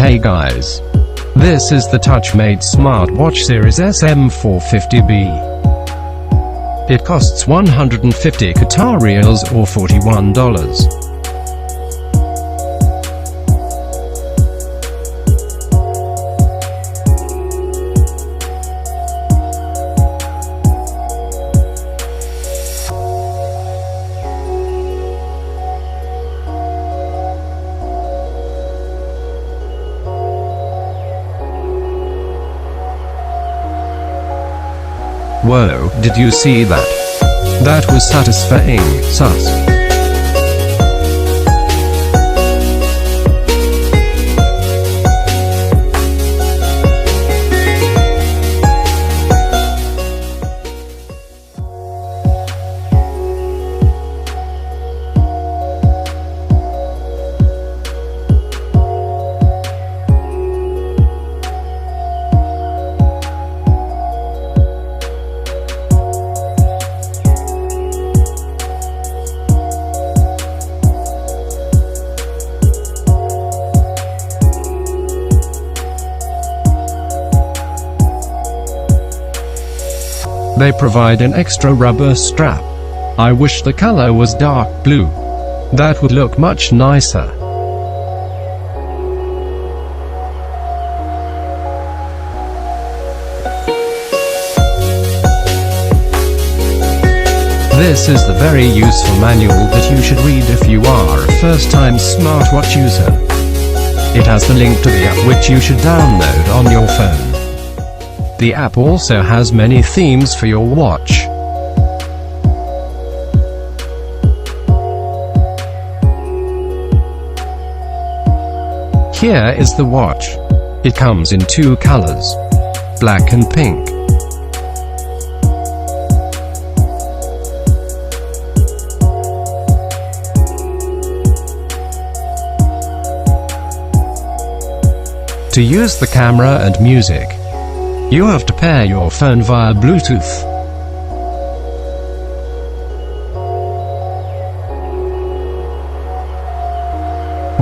Hey guys. This is the Touchmate Smartwatch Series SM450B. It costs 150 Qatar Riyals or $41. Whoa, did you see that? That was satisfying, sus. They provide an extra rubber strap. I wish the color was dark blue. That would look much nicer. This is the very useful manual that you should read if you are a first-time smartwatch user. It has the link to the app which you should download on your phone. The app also has many themes for your watch. Here is the watch. It comes in two colors, black and pink. To use the camera and music, you have to pair your phone via Bluetooth.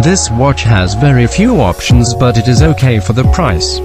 This watch has very few options, but it is okay for the price.